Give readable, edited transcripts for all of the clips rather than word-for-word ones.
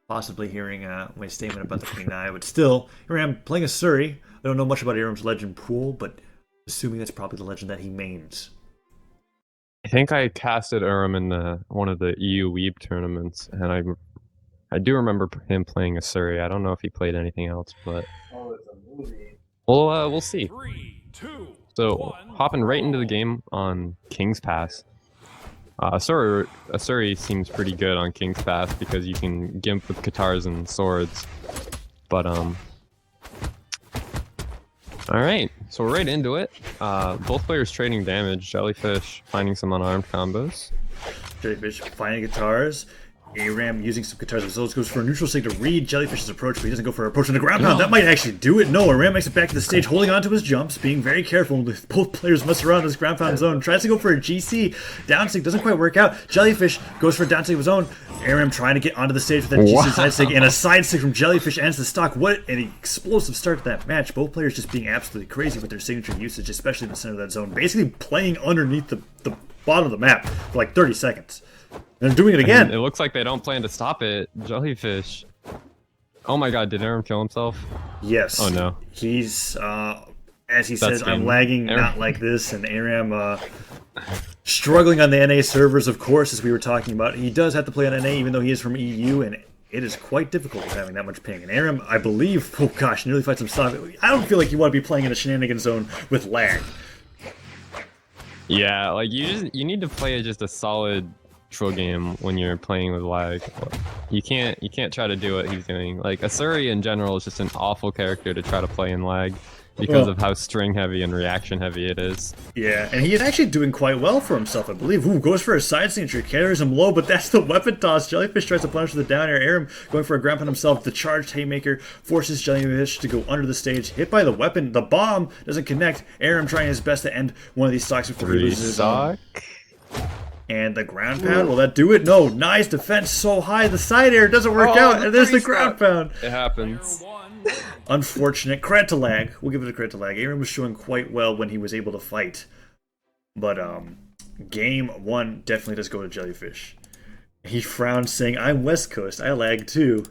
possibly hearing my statement about the Queen Nai, but still, here I am playing Asuri. I don't know much about Eramm's legend pool, but assuming that's probably the legend that he mains. I think I casted Eramm in one of the EU Weeb tournaments, and I do remember him playing Asuri. I don't know if he played anything else, but we'll see. So hopping right into the game on King's Pass. Asuri seems pretty good on King's Pass because you can gimp with guitars and swords. But alright, so we're right into it. Both players trading damage, Jellyfish finding some unarmed combos. Jellyfish finding guitars. Eramm using some guitars themselves goes for a neutral stick to read Jellyfish's approach, but he doesn't go for an approach on the ground pound. That might actually do it. No, Eramm makes it back to the stage, holding on to his jumps, being very careful. Both players mess around his ground pound zone. Tries to go for a GC. Down stick doesn't quite work out. Jellyfish goes for a down stick of his own. Eramm trying to get onto the stage with that GC side stick, and a side stick from Jellyfish ends the stock. What an explosive start to that match. Both players just being absolutely crazy with their signature usage, especially in the center of that zone. Basically playing underneath the bottom of the map for like 30 seconds. And they're doing it again. And it looks like they don't plan to stop it. Jellyfish. Oh my god, did Eramm kill himself? Yes. Oh no. He's, as he says, I'm lagging, not like this, and Eramm, struggling on the NA servers, of course, as we were talking about. He does have to play on NA, even though he is from EU, and it is quite difficult with having that much ping. And Eramm, I believe, oh gosh, nearly fights himself. I don't feel like you want to be playing in a shenanigan zone with lag. Yeah, like you need to play just a solid game when you're playing with lag. You can't try to do what he's doing. Like Asuri in general is just an awful character to try to play in lag because of how string heavy and reaction heavy it is. Yeah, and he is actually doing quite well for himself, I believe. Ooh, goes for a side signature, carries him low, but that's the weapon toss. Jellyfish tries to punish with the down air. Eramm going for a ground pound himself. The charged haymaker forces Jellyfish to go under the stage. Hit by the weapon. The bomb doesn't connect. Eramm trying his best to end one of these stocks before he loses his own. And the ground pound, will that do it? No, nice defense so high, the side air doesn't work out, and there's the ground pound. It happens. Unfortunate. Credit to lag. We'll give it a credit to lag. Eramm was showing quite well when he was able to fight. But, game one definitely does go to Jellyfish. He frowns saying, I'm West Coast, I lag too.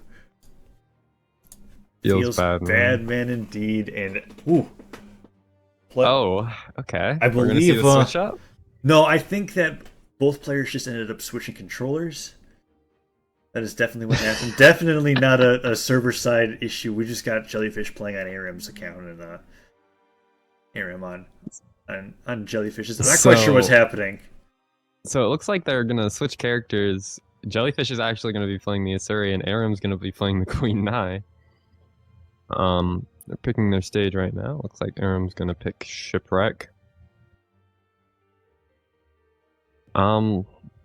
Feels bad, man, indeed. And, ooh. Oh, okay. I believe, we're gonna see the switch up? No, I think that both players just ended up switching controllers. That is definitely what happened. Definitely not a server-side issue. We just got Jellyfish playing on Eramm's account and Eramm on Jellyfish's. I'm not quite sure what's happening. So it looks like they're going to switch characters. Jellyfish is actually going to be playing the Asuri, and Eramm's going to be playing the Queen Nai. They're picking their stage right now. Looks like Eramm's going to pick Shipwreck.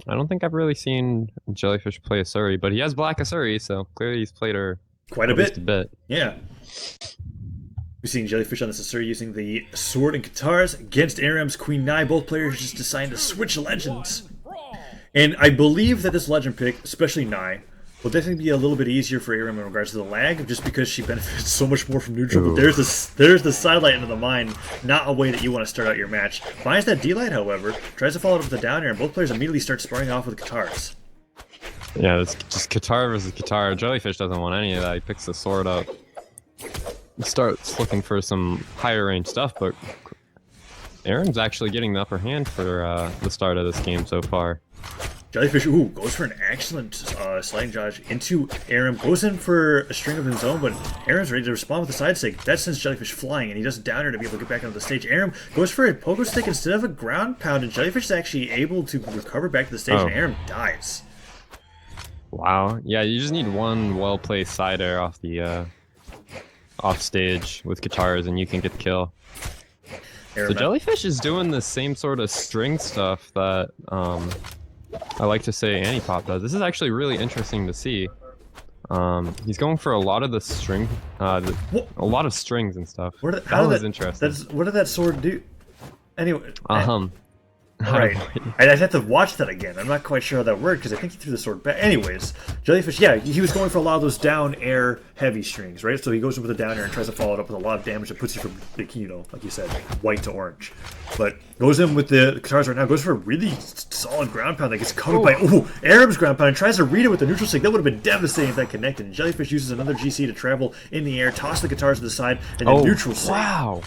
I don't think I've really seen Jellyfish play Asuri, but he has Black Asuri, so clearly he's played her quite a bit. Yeah. We've seen Jellyfish on this Asuri using the sword and guitars against Eramm's Queen Nai. Both players just decided to switch legends. And I believe that this legend pick, especially Nai, will definitely be a little bit easier for Eramm in regards to the lag, just because she benefits so much more from neutral. But there's the sidelight into the mine, not a way that you want to start out your match. Finds that D-light, however, tries to follow it up with the down air, and both players immediately start sparring off with guitars. Yeah, it's just guitar versus guitar. Jellyfish doesn't want any of that. He picks the sword up. He starts looking for some higher range stuff, but Eramm's actually getting the upper hand for the start of this game so far. Jellyfish, goes for an excellent sliding dodge into Eramm. Goes in for a string of his own, but Eramm's ready to respond with a side stick. That sends Jellyfish flying, and he doesn't down air to be able to get back onto the stage. Eramm goes for a pogo stick instead of a ground pound, and Jellyfish is actually able to recover back to the stage, and Eramm dies. Wow. Yeah, you just need one well-placed side air off the off stage with guitars, and you can get the kill. So Jellyfish is doing the same sort of string stuff that I like to say Anti-Pop does. This is actually really interesting to see. He's going for a lot of the string, a lot of strings and stuff. That was interesting. What did that sword do? Anyway. Right. I'd have to watch that again. I'm not quite sure how that worked because I think he threw the sword back. Anyways, jellyfish, yeah, he was going for a lot of those down air heavy strings, right? So he goes in with a down air and tries to follow it up with a lot of damage that puts you from, like, you know, like you said, white to orange. But goes in with the guitars right now, goes for a really solid ground pound that gets covered by Eramm's ground pound and tries to read it with the neutral sig. That would have been devastating if that connected. And jellyfish uses another GC to travel in the air, toss the guitars to the side, and then neutral sig. Wow.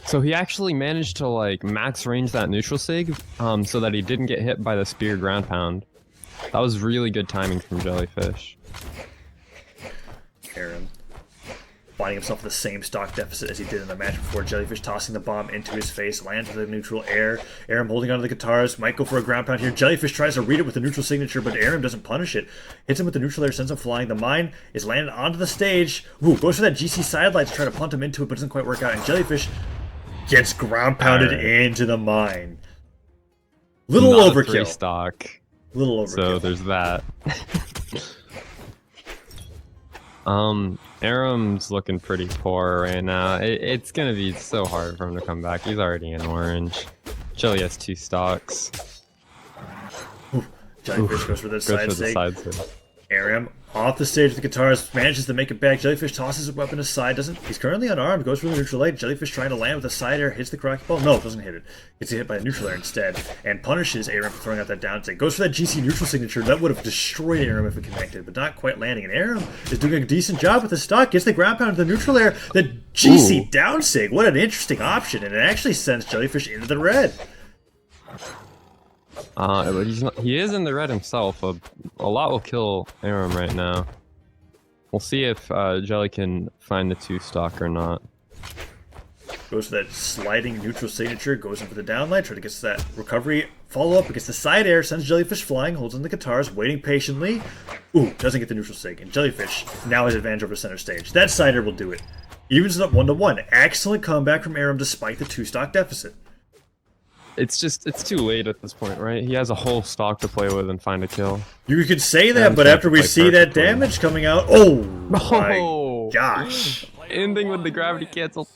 So he actually managed to like max range that neutral sig, so that he didn't get hit by the spear ground pound. That was really good timing from jellyfish. Eramm finding himself with the same stock deficit as he did in the match before. Jellyfish tossing the bomb into his face, lands with a neutral air. Eramm holding onto the guitars, might go for a ground pound here. Jellyfish tries to read it with the neutral signature, but Eramm doesn't punish it. Hits him with the neutral air, sends him flying. The mine is landed onto the stage. Goes for that GC sidelight to try to punt him into it, but doesn't quite work out. And Jellyfish gets ground pounded into the mine. Little overkill. Stock. Little overkill. So there's that. Eramm's looking pretty poor right now. It's gonna be so hard for him to come back. He's already in orange. Jelly has 2 stocks. Jellyfish goes for the side sig. Eramm off the stage with the guitars, manages to make it back. Jellyfish tosses his weapon aside. He's currently unarmed, goes for the neutral air. Jellyfish trying to land with a side air, hits the crocky ball. No, doesn't hit it. Gets hit by a neutral air instead, and punishes Eramm for throwing out that down sig. Goes for that GC neutral signature. That would have destroyed Eramm if it connected, but not quite landing. And Eramm is doing a decent job with the stock. Gets the ground pound to the neutral air. The GC down sig. What an interesting option, and it actually sends Jellyfish into the red. But he is in the red himself. A lot will kill Eramm right now. We'll see if Jelly can find the 2 stock or not. Goes for that sliding neutral signature, goes in for the downlight, try to get that recovery follow-up against the side air, sends Jellyfish flying, holds in the guitars, waiting patiently. Doesn't get the neutral sig, and Jellyfish now has advantage over center stage. That side air will do it. Evens it up 1-1. Excellent comeback from Eramm despite the 2 stock deficit. It's too late at this point, right? He has a whole stock to play with and find a kill. You could say that, but after we see that damage coming out, my gosh. Ending with the gravity cancel.